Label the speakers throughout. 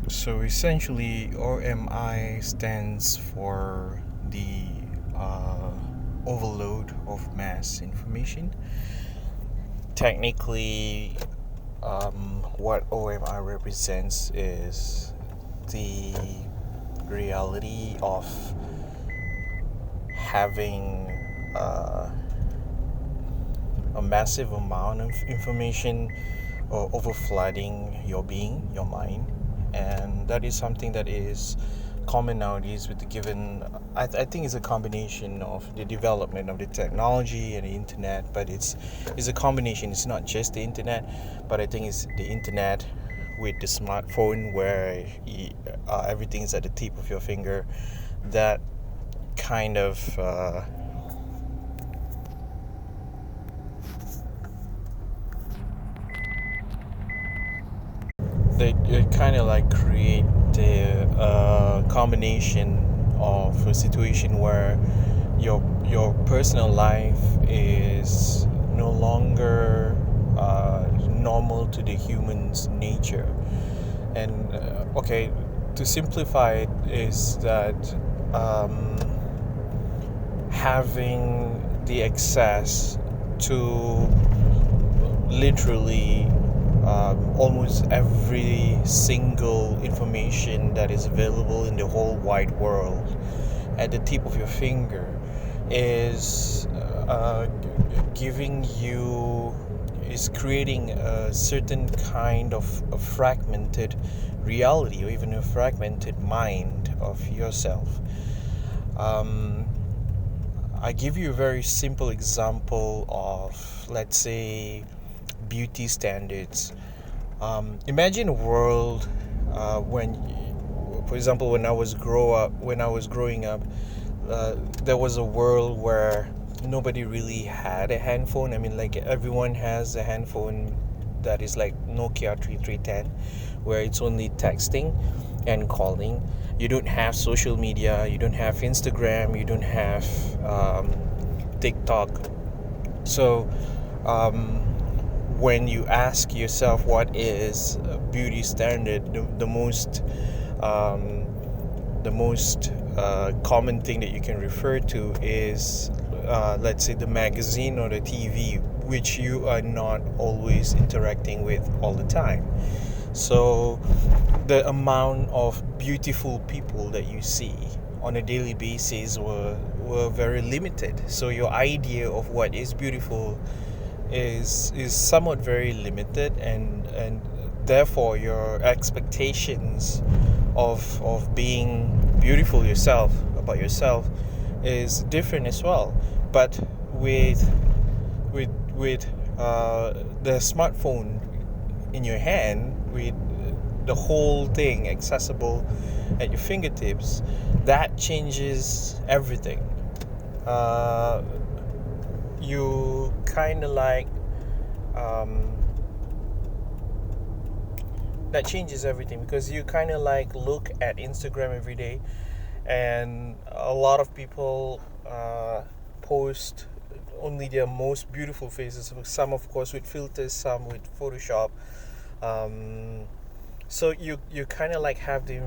Speaker 1: So essentially, OMI stands for the uh, overload of mass information. Technically, what OMI represents is the reality of having a massive amount of information overflooding your being, your mind, and that is something that is common nowadays with the given. I think it's a combination of the development of the technology and the internet, but it's a combination. It's not just the internet, but I think it's the internet with the smartphone where everything is at the tip of your finger. That kind of they kind of like create the combination of a situation where your personal life is no longer normal to the human's nature. And okay, to simplify it is that um, having the access to literally almost every single information that is available in the whole wide world at the tip of your finger is giving you is creating a certain kind of a fragmented reality or even a fragmented mind of yourself. um, I give you a very simple example of, let's say, beauty standards. Imagine a world when, for example, when I was growing up, there was a world where nobody really had a handphone. I mean, like everyone has a handphone that is like Nokia 3310, where it's only texting and calling. You don't have social media. You don't have Instagram. You don't have TikTok. So um, when you ask yourself what is a beauty standard, um, the most common thing that you can refer to is, let's say, the magazine or the TV, which you are not always interacting with all the time. So the amount of beautiful people that you see on a daily basis were very limited. So your idea of what is beautiful is somewhat very limited, and therefore your expectations of being beautiful yourself about yourself is different as well. But with with the smartphone in your hand, with the whole thing accessible at your fingertips, that changes everything. uh, you kind of like um, that changes everything, because you kind of like look at Instagram every day, and a lot of people post only their most beautiful faces. Some, of course, with filters, some with Photoshop. Um, so you kind of like have the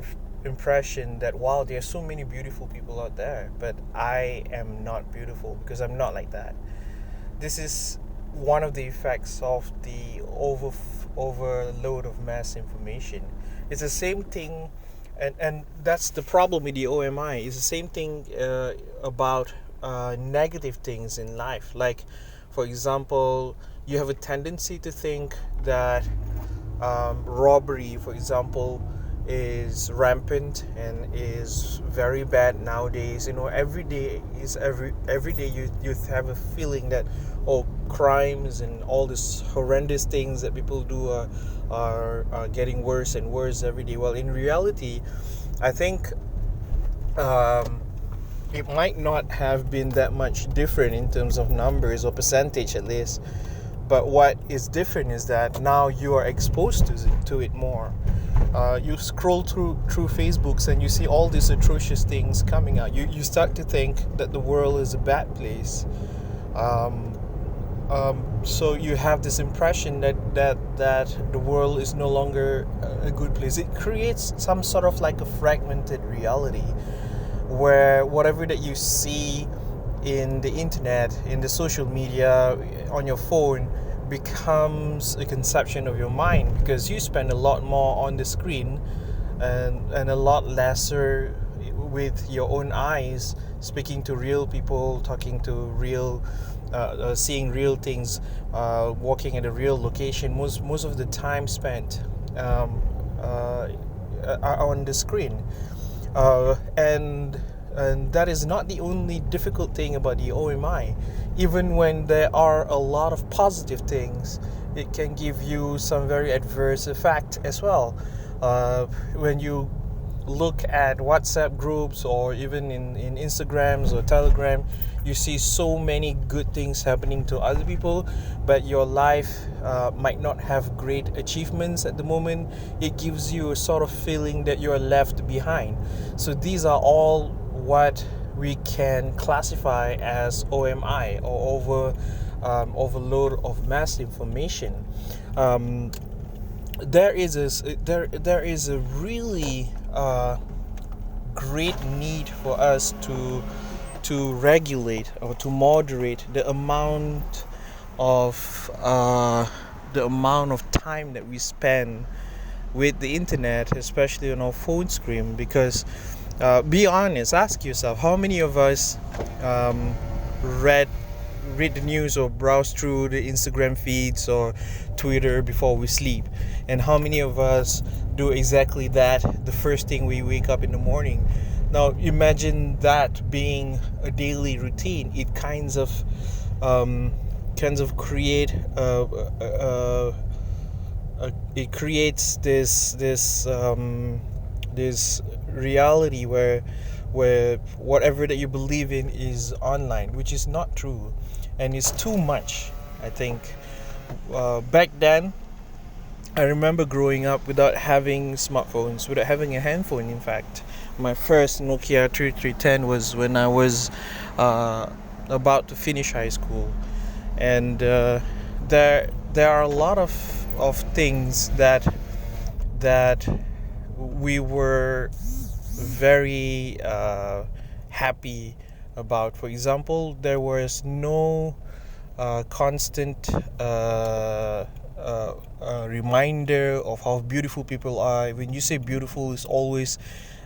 Speaker 1: impression that, wow, there are so many beautiful people out there, but I am not beautiful because I'm not like that. This is one of the effects of the overload of mass information. It's the same thing, and that's the problem with the OMI. It's the same thing about negative things in life. Like, for example, you have a tendency to think that robbery, for example, is rampant and is very bad nowadays. You know, every day you have a feeling that, oh, crimes and all these horrendous things that people do are getting worse and worse every day. Well, in reality, I think um, it might not have been that much different in terms of numbers or percentage, at least. But what is different is that now you are exposed to it more. You scroll through Facebooks and you see all these atrocious things coming out. You start to think that the world is a bad place. Um, So you have this impression that the world is no longer a good place. It creates some sort of like a fragmented reality where whatever that you see in the internet, in the social media, on your phone becomes a conception of your mind, because you spend a lot more on the screen and a lot lesser with your own eyes, speaking to real people, talking to real seeing real things, walking at a real location. Most of the time spent on the screen, and that is not the only difficult thing about the OMI. Even when there are a lot of positive things, it can give you some very adverse effect as well. When you look at WhatsApp groups, or even in Instagrams or Telegram, you see so many good things happening to other people, but your life might not have great achievements at the moment. It gives you a sort of feeling that you are left behind. So these are all what we can classify as OMI, or overload of mass information. There is a really great need for us to regulate or to moderate the amount of time that we spend with the internet, especially on our phone screen. Because be honest, ask yourself, how many of us read the news or browse through the Instagram feeds or Twitter before we sleep? And how many of us do exactly that the first thing we wake up in the morning? Now imagine that being a daily routine. It kinds of create it creates this reality where whatever that you believe in is online, which is not true, and it's too much, I think. Back then, I remember growing up without having smartphones, without having a handphone. In fact, my first Nokia 3310 was when I was about to finish high school, and there are a lot of things that we were very happy about. For example, there was no constant reminder of how beautiful people are. When you say beautiful, it's always,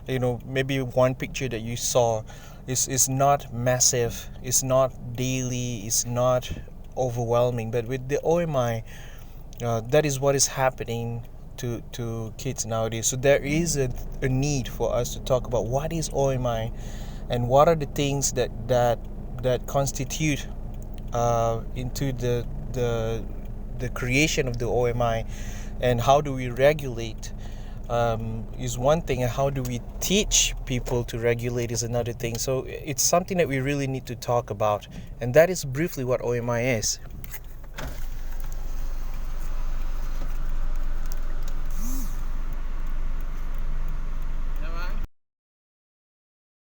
Speaker 1: maybe one picture that you saw is not massive, it's not daily, it's not overwhelming. But with the OMI, that is what is happening to kids nowadays. So there is a need for us to talk about what is OMI, and what are the things that constitute into the creation of the OMI, and how do we regulate is one thing, and how do we teach people to regulate is another thing. So it's something that we really need to talk about, and that is briefly what OMI is.